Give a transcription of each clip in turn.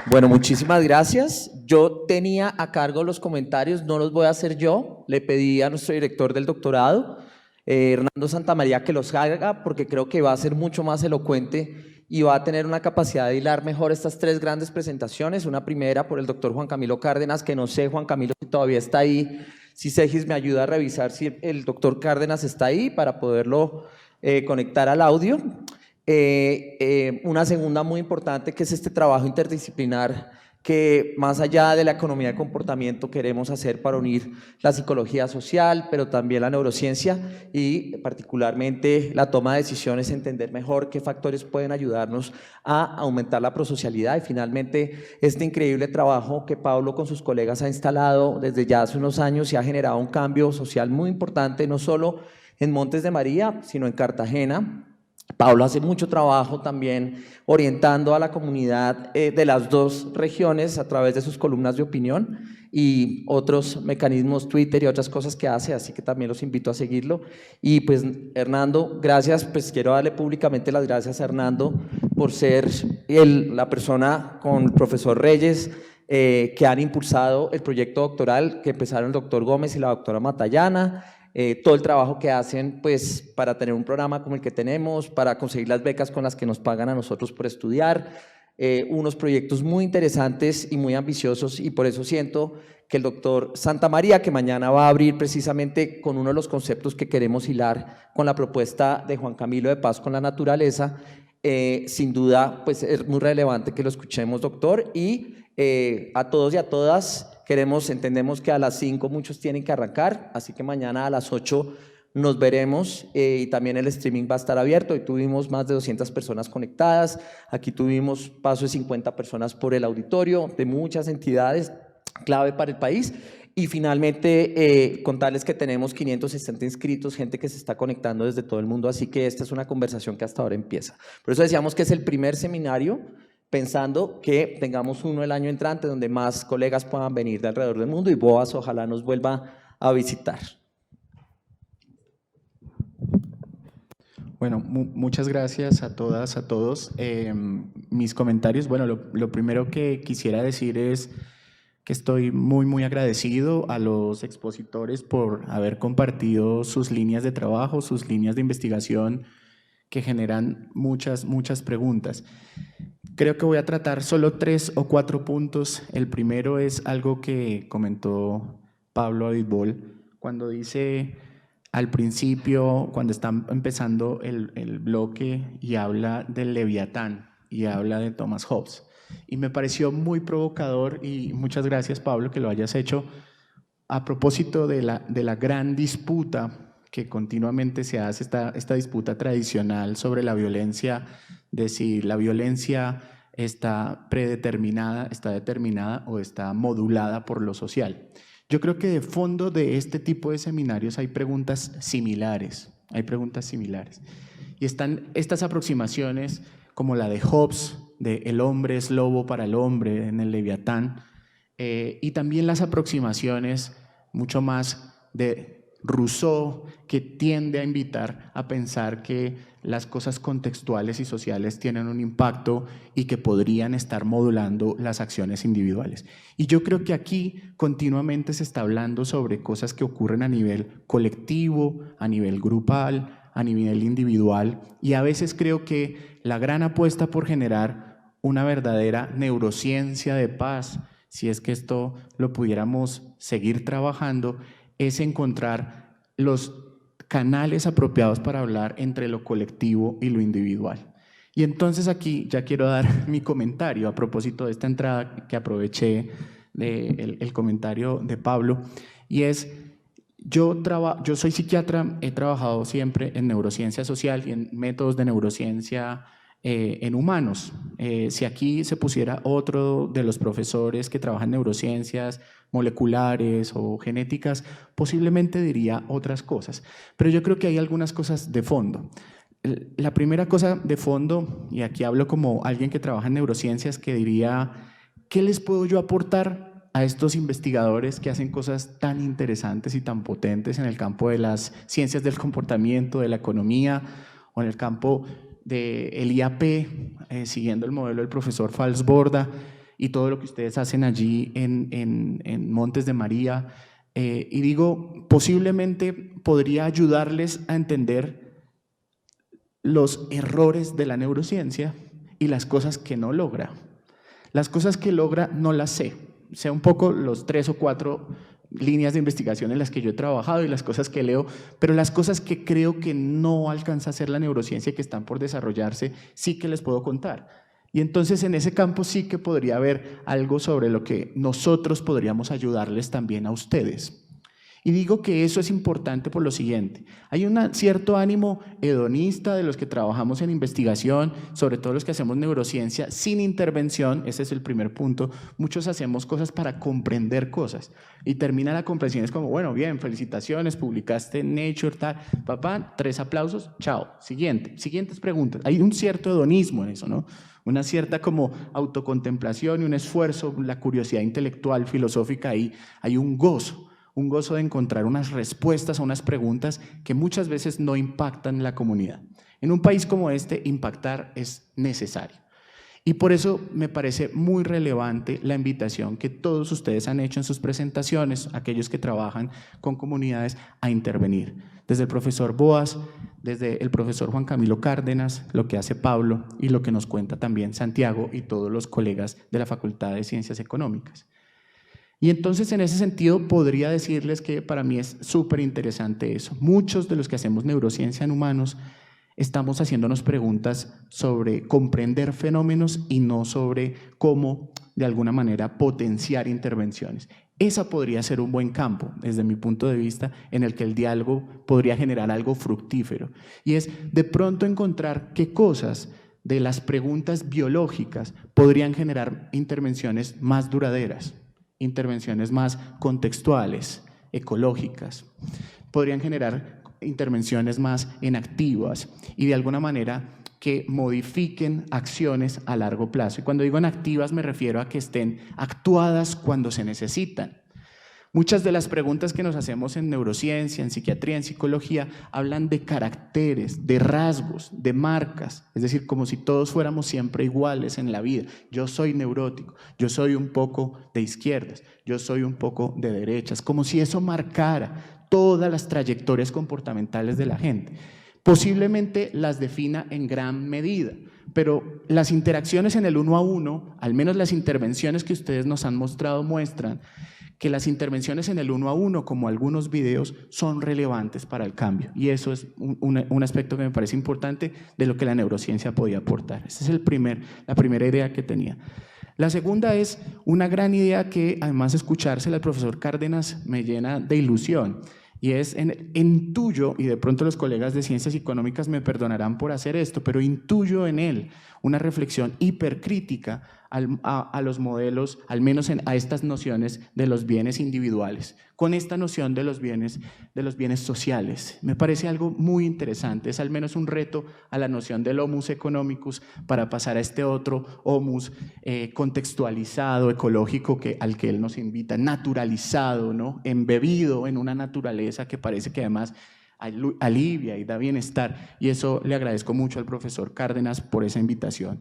Bueno, muchísimas gracias. Yo tenía a cargo los comentarios, no los voy a hacer yo. Le pedí a nuestro director del doctorado, Hernando Santamaría, que los haga porque creo que va a ser mucho más elocuente y va a tener una capacidad de hilar mejor estas tres grandes presentaciones. Una primera por el doctor Juan Camilo Cárdenas, que no sé, Juan Camilo, si todavía está ahí. Si Segis me ayuda a revisar si el doctor Cárdenas está ahí para poderlo conectar al audio. Una segunda muy importante, que es este trabajo interdisciplinar que más allá de la economía de comportamiento queremos hacer para unir la psicología social, pero también la neurociencia y particularmente la toma de decisiones, entender mejor qué factores pueden ayudarnos a aumentar la prosocialidad. Y finalmente este increíble trabajo que Pablo con sus colegas ha instalado desde ya hace unos años y ha generado un cambio social muy importante, no solo en Montes de María, sino en Cartagena. Pablo hace mucho trabajo también orientando a la comunidad de las dos regiones a través de sus columnas de opinión y otros mecanismos, Twitter y otras cosas que hace, así que también los invito a seguirlo. Y pues Hernando, gracias, pues quiero darle públicamente las gracias a Hernando por ser la persona con el profesor Reyes que han impulsado el proyecto doctoral que empezaron el doctor Gómez y la doctora Matallana. Todo el trabajo que hacen pues, para tener un programa como el que tenemos, para conseguir las becas con las que nos pagan a nosotros por estudiar, unos proyectos muy interesantes y muy ambiciosos, y por eso siento que el doctor Santamaría, que mañana va a abrir precisamente con uno de los conceptos que queremos hilar con la propuesta de Juan Camilo de Paz con la naturaleza, sin duda pues, es muy relevante que lo escuchemos, doctor, y a todos y a todas entendemos que a las 5 muchos tienen que arrancar, así que mañana a las 8 nos veremos y también el streaming va a estar abierto. Y tuvimos más de 200 personas conectadas, aquí tuvimos paso de 50 personas por el auditorio de muchas entidades clave para el país. Y finalmente contarles que tenemos 560 inscritos, gente que se está conectando desde todo el mundo, así que esta es una conversación que hasta ahora empieza. Por eso decíamos que es el primer seminario, pensando que tengamos uno el año entrante donde más colegas puedan venir de alrededor del mundo, y Boas ojalá nos vuelva a visitar. Bueno, muchas gracias a todas, a todos. Mis comentarios, bueno, lo primero que quisiera decir es que estoy muy agradecido a los expositores por haber compartido sus líneas de trabajo, sus líneas de investigación que generan muchas preguntas. Creo que voy a tratar solo 3 o 4 puntos. El primero es algo que comentó Pablo Abitbol cuando dice al principio, cuando está empezando el bloque y habla del Leviatán y habla de Thomas Hobbes. Y me pareció muy provocador, y muchas gracias, Pablo, que lo hayas hecho, a propósito de la gran disputa que continuamente se hace, esta disputa tradicional sobre la violencia, de si la violencia está predeterminada, está determinada o está modulada por lo social. Yo creo que de fondo de este tipo de seminarios hay preguntas similares, Y están estas aproximaciones como la de Hobbes, de el hombre es lobo para el hombre en el Leviatán, y también las aproximaciones mucho más de Rousseau, que tiende a invitar a pensar que las cosas contextuales y sociales tienen un impacto y que podrían estar modulando las acciones individuales. Y yo creo que aquí continuamente se está hablando sobre cosas que ocurren a nivel colectivo, a nivel grupal, a nivel individual, y a veces creo que la gran apuesta por generar una verdadera neurociencia de paz, si es que esto lo pudiéramos seguir trabajando, es encontrar los canales apropiados para hablar entre lo colectivo y lo individual. Y entonces aquí ya quiero dar mi comentario a propósito de esta entrada que aproveché el comentario de Pablo, y es, yo soy psiquiatra, he trabajado siempre en neurociencia social y en métodos de neurociencia en humanos. Si aquí se pusiera otro de los profesores que trabajan en neurociencias moleculares o genéticas, posiblemente diría otras cosas. Pero yo creo que hay algunas cosas de fondo. La primera cosa de fondo, y aquí hablo como alguien que trabaja en neurociencias, que diría, ¿qué les puedo yo aportar a estos investigadores que hacen cosas tan interesantes y tan potentes en el campo de las ciencias del comportamiento, de la economía, o en el campo del IAP, siguiendo el modelo del profesor Falsborda? y todo lo que ustedes hacen allí en Montes de María. Y digo, posiblemente podría ayudarles a entender los errores de la neurociencia y las cosas que no logra. Las cosas que logra no las sé un poco los 3 o 4 líneas de investigación en las que yo he trabajado y las cosas que leo, pero las cosas que creo que no alcanza a hacer la neurociencia y que están por desarrollarse, sí que les puedo contar. Y entonces en ese campo sí que podría haber algo sobre lo que nosotros podríamos ayudarles también a ustedes. Y digo que eso es importante por lo siguiente. Hay un cierto ánimo hedonista de los que trabajamos en investigación, sobre todo los que hacemos neurociencia, sin intervención, ese es el primer punto. Muchos hacemos cosas para comprender cosas y termina la comprensión, es como, bueno, bien, felicitaciones, publicaste en Nature, tal, papá, 3 aplausos, chao, siguientes preguntas. Hay un cierto hedonismo en eso, ¿no? Una cierta como autocontemplación y un esfuerzo, la curiosidad intelectual, filosófica, ahí hay un gozo de encontrar unas respuestas a unas preguntas que muchas veces no impactan la comunidad. En un país como este, impactar es necesario. Y por eso me parece muy relevante la invitación que todos ustedes han hecho en sus presentaciones, aquellos que trabajan con comunidades, a intervenir. Desde el profesor Boas, desde el profesor Juan Camilo Cárdenas, lo que hace Pablo y lo que nos cuenta también Santiago y todos los colegas de la Facultad de Ciencias Económicas. Y entonces en ese sentido podría decirles que para mí es súper interesante eso. Muchos de los que hacemos neurociencia en humanos estamos haciéndonos preguntas sobre comprender fenómenos y no sobre cómo de alguna manera potenciar intervenciones. Esa podría ser un buen campo desde mi punto de vista en el que el diálogo podría generar algo fructífero y es de pronto encontrar qué cosas de las preguntas biológicas podrían generar intervenciones más duraderas, intervenciones más contextuales, ecológicas, podrían generar intervenciones más enactivas y de alguna manera que modifiquen acciones a largo plazo. Y cuando digo enactivas me refiero a que estén actuadas cuando se necesitan. Muchas de las preguntas que nos hacemos en neurociencia, en psiquiatría, en psicología, hablan de caracteres, de rasgos, de marcas, es decir, como si todos fuéramos siempre iguales en la vida. Yo soy neurótico, yo soy un poco de izquierdas, yo soy un poco de derechas, como si eso marcara todas las trayectorias comportamentales de la gente. Posiblemente las defina en gran medida, pero las interacciones en el 1 a 1, al menos las intervenciones que ustedes nos han mostrado muestran que las intervenciones en el 1 a 1, como algunos videos, son relevantes para el cambio. Y eso es un aspecto que me parece importante de lo que la neurociencia podía aportar. Esa es la primera idea que tenía. La segunda es una gran idea que además escuchársela al profesor Cárdenas me llena de ilusión. Y es intuyo, y de pronto los colegas de Ciencias Económicas me perdonarán por hacer esto, pero intuyo en él una reflexión hipercrítica a los modelos, al menos a estas nociones de los bienes individuales, con esta noción de los bienes sociales. Me parece algo muy interesante, es al menos un reto a la noción del homus economicus para pasar a este otro homus contextualizado, ecológico, al que él nos invita, naturalizado, ¿no? Embebido en una naturaleza que parece que además alivia y da bienestar, y eso le agradezco mucho al profesor Cárdenas por esa invitación.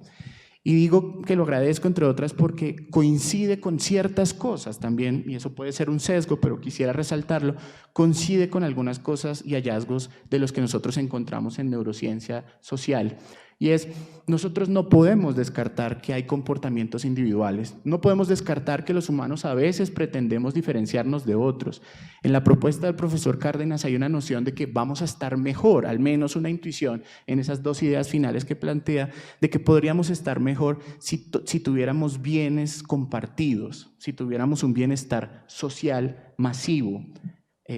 Y digo que lo agradezco, entre otras, porque coincide con ciertas cosas también, y eso puede ser un sesgo, pero quisiera resaltarlo, coincide con algunas cosas y hallazgos de los que nosotros encontramos en neurociencia social. Y es, nosotros no podemos descartar que hay comportamientos individuales, no podemos descartar que los humanos a veces pretendemos diferenciarnos de otros. En la propuesta del profesor Cárdenas hay una noción de que vamos a estar mejor, al menos una intuición en esas 2 ideas finales que plantea, de que podríamos estar mejor si tuviéramos bienes compartidos, si tuviéramos un bienestar social masivo,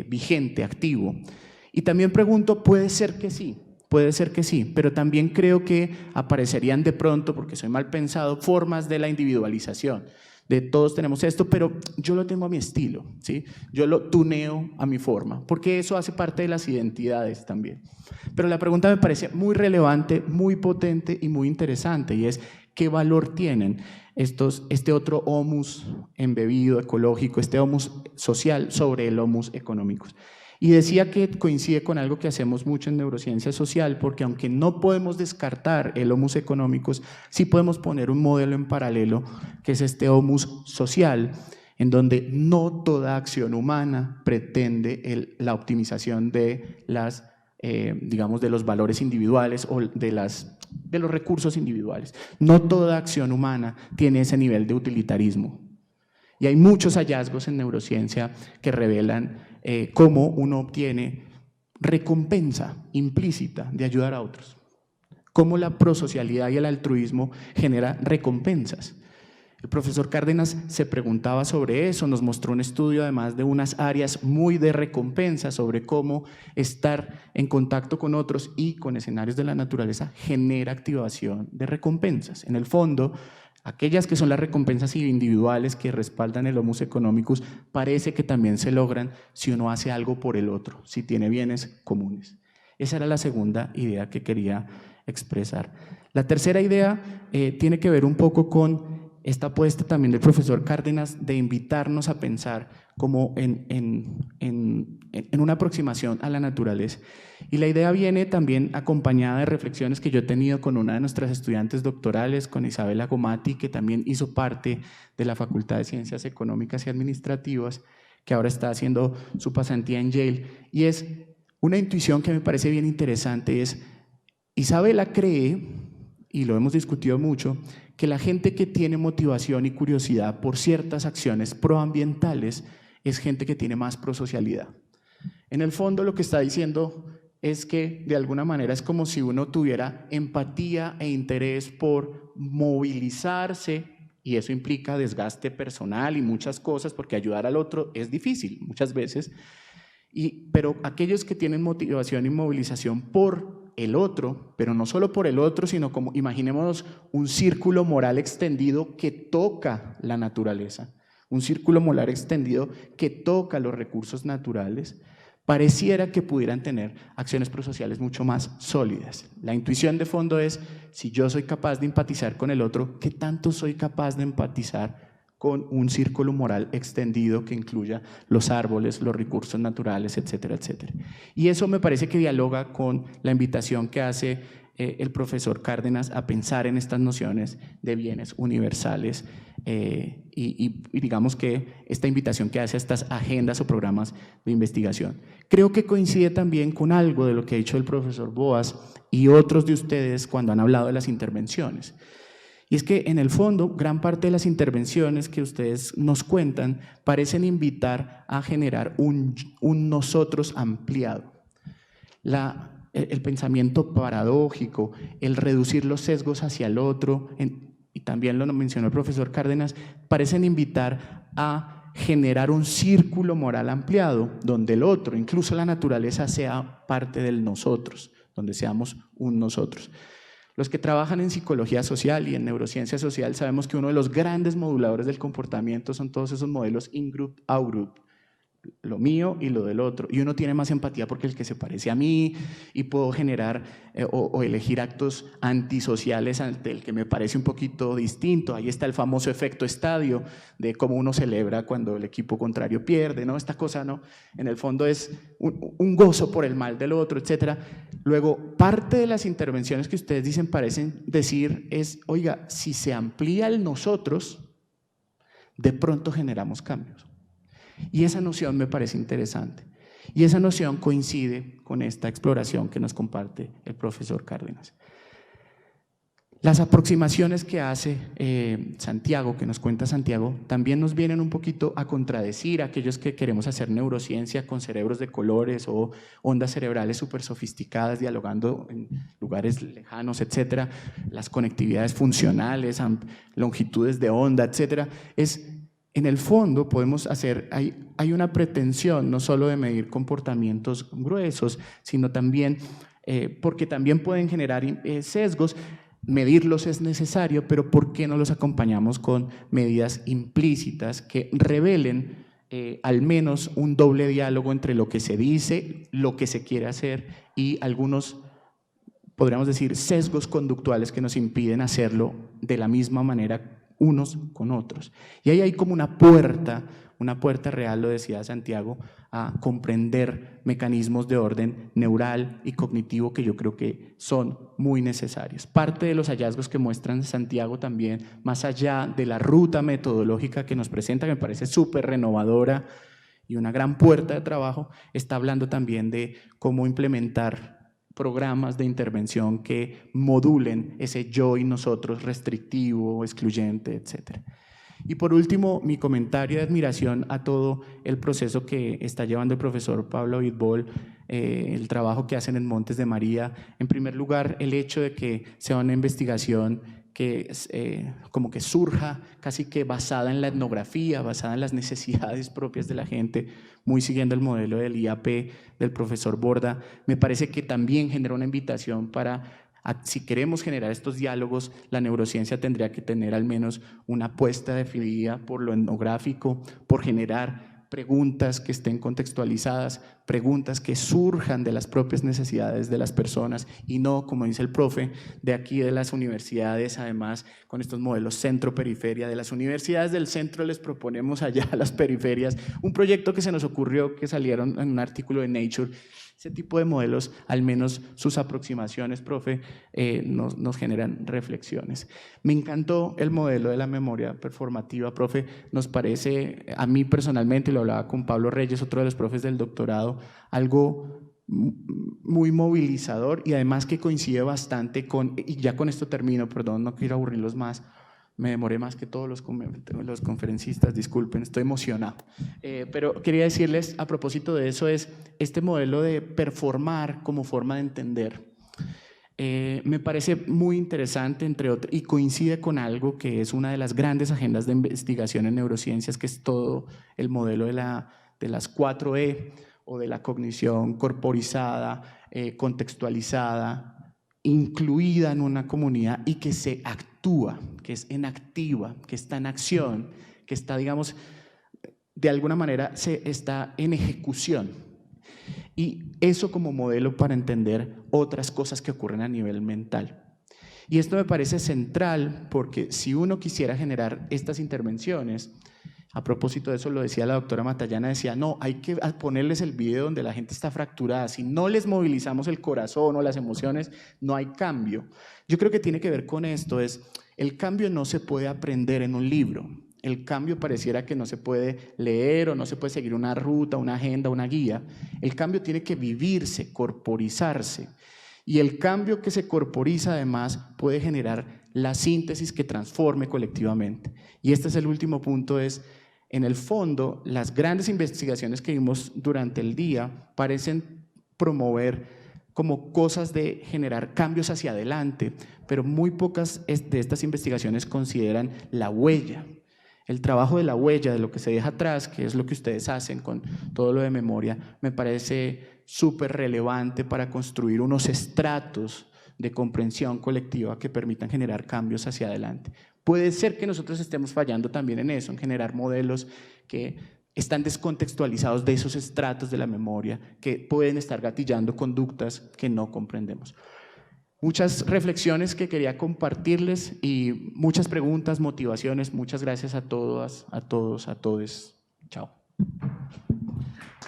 vigente, activo. Y también pregunto, puede ser que sí. Puede ser que sí, pero también creo que aparecerían de pronto, porque soy mal pensado, formas de la individualización. De todos tenemos esto, pero yo lo tengo a mi estilo, ¿sí? Yo lo tuneo a mi forma, porque eso hace parte de las identidades también. Pero la pregunta me parece muy relevante, muy potente y muy interesante, y es ¿qué valor tienen este otro homus embebido, ecológico, este homus social sobre el homus económico? Y decía que coincide con algo que hacemos mucho en neurociencia social, porque aunque no podemos descartar el homus economicus, sí podemos poner un modelo en paralelo, que es este homus social, en donde no toda acción humana pretende la optimización de digamos, de los valores individuales o de los recursos individuales. No toda acción humana tiene ese nivel de utilitarismo. Y hay muchos hallazgos en neurociencia que revelan cómo uno obtiene recompensa implícita de ayudar a otros. Cómo la prosocialidad y el altruismo genera recompensas. El profesor Cárdenas se preguntaba sobre eso, nos mostró un estudio además de unas áreas muy de recompensa sobre cómo estar en contacto con otros y con escenarios de la naturaleza genera activación de recompensas. En el fondo, aquellas que son las recompensas individuales que respaldan el homus economicus parece que también se logran si uno hace algo por el otro, si tiene bienes comunes. Esa era la segunda idea que quería expresar. La tercera idea tiene que ver un poco con esta apuesta también del profesor Cárdenas de invitarnos a pensar como en una aproximación a la naturaleza. Y la idea viene también acompañada de reflexiones que yo he tenido con una de nuestras estudiantes doctorales, con Isabela Gomati, que también hizo parte de la Facultad de Ciencias Económicas y Administrativas, que ahora está haciendo su pasantía en Yale. Y es una intuición que me parece bien interesante, es Isabela cree, y lo hemos discutido mucho, que la gente que tiene motivación y curiosidad por ciertas acciones proambientales es gente que tiene más prosocialidad. En el fondo lo que está diciendo es que de alguna manera es como si uno tuviera empatía e interés por movilizarse, y eso implica desgaste personal y muchas cosas, porque ayudar al otro es difícil muchas veces, pero aquellos que tienen motivación y movilización por el otro, pero no solo por el otro, sino como imaginémonos un círculo moral extendido que toca la naturaleza, un círculo moral extendido que toca los recursos naturales, pareciera que pudieran tener acciones prosociales mucho más sólidas. La intuición de fondo es, si yo soy capaz de empatizar con el otro, ¿qué tanto soy capaz de empatizar con un círculo moral extendido que incluya los árboles, los recursos naturales, etcétera, etcétera? Y eso me parece que dialoga con la invitación que hace el profesor Cárdenas a pensar en estas nociones de bienes universales y digamos que esta invitación que hace a estas agendas o programas de investigación. Creo que coincide también con algo de lo que ha dicho el profesor Boas y otros de ustedes cuando han hablado de las intervenciones. Y es que en el fondo, gran parte de las intervenciones que ustedes nos cuentan parecen invitar a generar un nosotros ampliado. El pensamiento paradójico, el reducir los sesgos hacia el otro, y también lo mencionó el profesor Cárdenas, parecen invitar a generar un círculo moral ampliado, donde el otro, incluso la naturaleza, sea parte del nosotros, donde seamos un nosotros. Los que trabajan en psicología social y en neurociencia social sabemos que uno de los grandes moduladores del comportamiento son todos esos modelos in-group, out-group, lo mío y lo del otro, y uno tiene más empatía porque el que se parece a mí, y puedo generar o elegir actos antisociales ante el que me parece un poquito distinto. Ahí está el famoso efecto estadio de cómo uno celebra cuando el equipo contrario pierde, ¿no? Esta cosa, ¿no? En el fondo es un gozo por el mal del otro, etcétera. Luego, parte de las intervenciones que ustedes dicen parecen decir es, oiga, si se amplía el nosotros, de pronto generamos cambios. Y esa noción me parece interesante. Y esa noción coincide con esta exploración que nos comparte el profesor Cárdenas. Las aproximaciones que hace Santiago, que nos cuenta Santiago, también nos vienen un poquito a contradecir a aquellos que queremos hacer neurociencia con cerebros de colores o ondas cerebrales súper sofisticadas, dialogando en lugares lejanos, etcétera, las conectividades funcionales, longitudes de onda, etcétera. En el fondo podemos hacer, hay una pretensión no solo de medir comportamientos gruesos, sino también, porque también pueden generar sesgos. Medirlos es necesario, pero ¿por qué no los acompañamos con medidas implícitas que revelen al menos un doble diálogo entre lo que se dice, lo que se quiere hacer y algunos, podríamos decir, sesgos conductuales que nos impiden hacerlo de la misma manera unos con otros? Y ahí hay como una puerta una puerta real, lo decía Santiago, a comprender mecanismos de orden neural y cognitivo que yo creo que son muy necesarios. Parte de los hallazgos que muestran Santiago también, más allá de la ruta metodológica que nos presenta, que me parece súper renovadora y una gran puerta de trabajo, está hablando también de cómo implementar programas de intervención que modulen ese yo y nosotros restrictivo, excluyente, etc. Y por último, mi comentario de admiración a todo el proceso que está llevando el profesor Pablo Vidbol, el trabajo que hacen en Montes de María. En primer lugar, el hecho de que sea una investigación que como que surja casi que basada en la etnografía, basada en las necesidades propias de la gente, muy siguiendo el modelo del IAP del profesor Borda, me parece que también genera una invitación para, si queremos generar estos diálogos, la neurociencia tendría que tener al menos una apuesta definida por lo etnográfico, por generar preguntas que estén contextualizadas, preguntas que surjan de las propias necesidades de las personas y no, como dice el profe, de aquí de las universidades, además con estos modelos centro-periferia. De las universidades del centro les proponemos allá a las periferias un proyecto que se nos ocurrió, que salieron en un artículo de Nature. Ese tipo de modelos, al menos sus aproximaciones, profe, nos generan reflexiones. Me encantó el modelo de la memoria performativa, profe. Nos parece, a mí personalmente, lo hablaba con Pablo Reyes, otro de los profes del doctorado, algo muy movilizador y además que coincide bastante con, y ya con esto termino, perdón, no quiero aburrirlos más, me demoré más que todos los conferencistas, disculpen, estoy emocionado. Pero quería decirles, a propósito de eso, es este modelo de performar como forma de entender. Me parece muy interesante, entre otros, y coincide con algo que es una de las grandes agendas de investigación en neurociencias, que es todo el modelo de las 4E, o de la cognición corporizada, contextualizada, incluida en una comunidad y que se actúa, que es en activa, que está en acción, que está, digamos, de alguna manera se está en ejecución. Y eso como modelo para entender otras cosas que ocurren a nivel mental. Y esto me parece central porque si uno quisiera generar estas intervenciones, a propósito de eso lo decía la doctora Matallana, decía, no, hay que ponerles el video donde la gente está fracturada, si no les movilizamos el corazón o las emociones, no hay cambio. Yo creo que tiene que ver con esto, el cambio no se puede aprender en un libro, el cambio pareciera que no se puede leer o no se puede seguir una ruta, una agenda, una guía, el cambio tiene que vivirse, corporizarse, y el cambio que se corporiza además puede generar la síntesis que transforme colectivamente. Y este es el último punto, en el fondo, las grandes investigaciones que vimos durante el día parecen promover como cosas de generar cambios hacia adelante, pero muy pocas de estas investigaciones consideran la huella, el trabajo de la huella, de lo que se deja atrás, que es lo que ustedes hacen con todo lo de memoria, me parece súper relevante para construir unos estratos de comprensión colectiva que permitan generar cambios hacia adelante. Puede ser que nosotros estemos fallando también en eso, en generar modelos que están descontextualizados de esos estratos de la memoria, que pueden estar gatillando conductas que no comprendemos. Muchas reflexiones que quería compartirles y muchas preguntas, motivaciones. Muchas gracias a todas, a todos, a todes. Chao.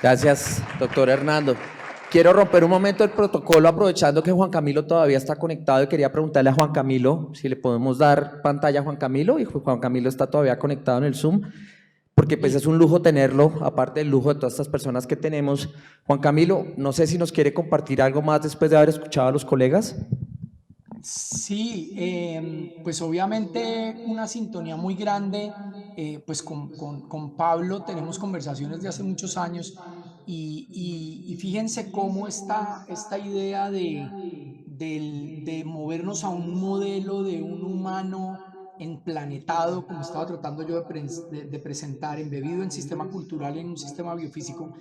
Gracias, doctor Hernando. Quiero romper un momento el protocolo aprovechando que Juan Camilo todavía está conectado y quería preguntarle a Juan Camilo si le podemos dar pantalla a Juan Camilo, y Juan Camilo está todavía conectado en el Zoom, porque pues es un lujo tenerlo, aparte del lujo de todas estas personas que tenemos. Juan Camilo, no sé si nos quiere compartir algo más después de haber escuchado a los colegas. Sí, pues obviamente una sintonía muy grande, pues con Pablo tenemos conversaciones de hace muchos años y fíjense cómo esta idea de movernos a un modelo de un humano emplanetado, como estaba tratando yo de presentar, embebido en sistema cultural y en un sistema biofísico,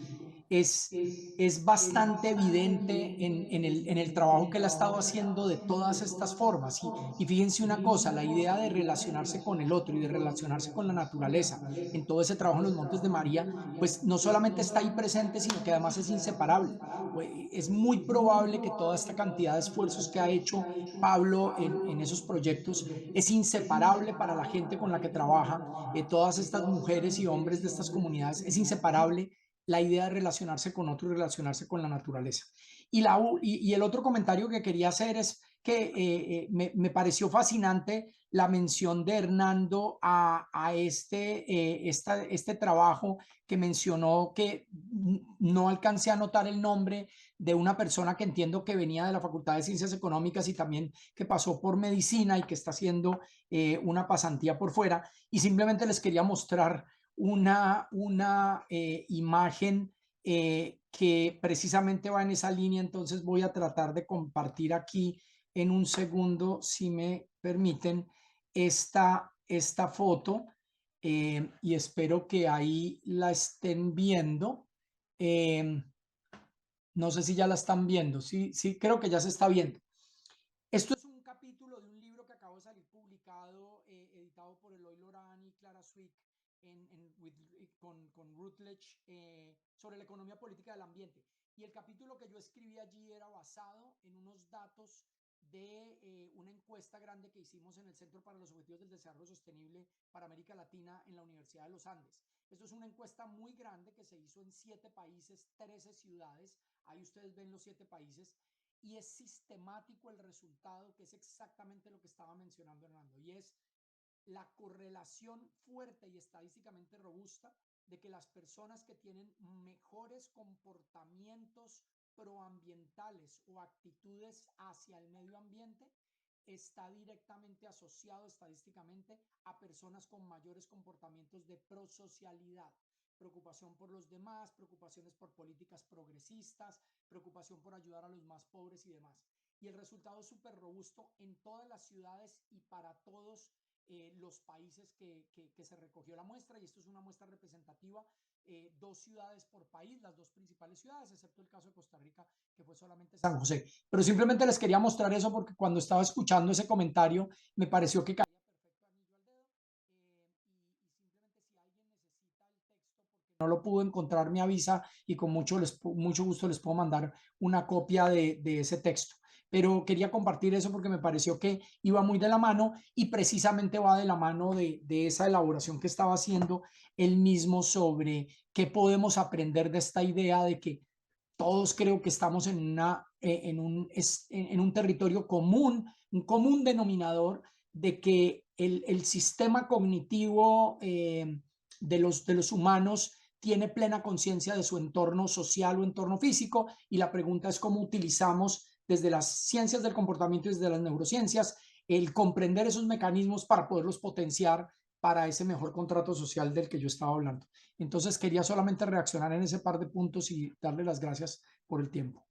es bastante evidente en el trabajo que él ha estado haciendo de todas estas formas. Y fíjense una cosa, la idea de relacionarse con el otro y de relacionarse con la naturaleza en todo ese trabajo en los Montes de María, pues no solamente está ahí presente, sino que además es inseparable. Es muy probable que toda esta cantidad de esfuerzos que ha hecho Pablo en esos proyectos es inseparable para la gente con la que trabaja, todas estas mujeres y hombres de estas comunidades, es inseparable la idea de relacionarse con otro y relacionarse con la naturaleza. Y el otro comentario que quería hacer es que me pareció fascinante la mención de Hernando a este trabajo que mencionó, que no alcancé a notar el nombre, de una persona que entiendo que venía de la Facultad de Ciencias Económicas y también que pasó por medicina y que está haciendo una pasantía por fuera. Y simplemente les quería mostrar una imagen que precisamente va en esa línea. Entonces voy a tratar de compartir aquí en un segundo, si me permiten, esta foto, y espero que ahí la estén viendo. No sé si ya la están viendo. Sí, sí, creo que ya se está viendo. Esto es un capítulo de un libro que acabo de salir publicado, editado por Eloy Lorán y Clara Swick con Routledge, sobre la economía política del ambiente. Y el capítulo que yo escribí allí era basado en unos datos de una encuesta grande que hicimos en el Centro para los Objetivos del Desarrollo Sostenible para América Latina en la Universidad de los Andes. Esto es una encuesta muy grande que se hizo en 7 países, 13 ciudades. Ahí ustedes ven los 7 países. Y es sistemático el resultado, que es exactamente lo que estaba mencionando Hernando, y es la correlación fuerte y estadísticamente robusta de que las personas que tienen mejores comportamientos proambientales o actitudes hacia el medio ambiente está directamente asociado estadísticamente a personas con mayores comportamientos de prosocialidad, preocupación por los demás, preocupaciones por políticas progresistas, preocupación por ayudar a los más pobres y demás. Y el resultado es súper robusto en todas las ciudades y para todos los países que se recogió la muestra, y esto es una muestra representativa, 2 ciudades por país, las 2 principales ciudades, excepto el caso de Costa Rica, que fue solamente San José. Pero simplemente les quería mostrar eso porque cuando estaba escuchando ese comentario me pareció que caía perfecto anillo al dedo, y simplemente si alguien necesita el texto porque no lo pudo encontrar, me avisa y con mucho gusto les puedo mandar una copia de ese texto. Pero quería compartir eso porque me pareció que iba muy de la mano, y precisamente va de la mano de esa elaboración que estaba haciendo él mismo sobre qué podemos aprender de esta idea de que todos creo que estamos en un territorio común, un común denominador, de que el sistema cognitivo de los humanos tiene plena conciencia de su entorno social o entorno físico, y la pregunta es cómo utilizamos desde las ciencias del comportamiento y desde las neurociencias el comprender esos mecanismos para poderlos potenciar para ese mejor contrato social del que yo estaba hablando. Entonces quería solamente reaccionar en ese par de puntos y darle las gracias por el tiempo.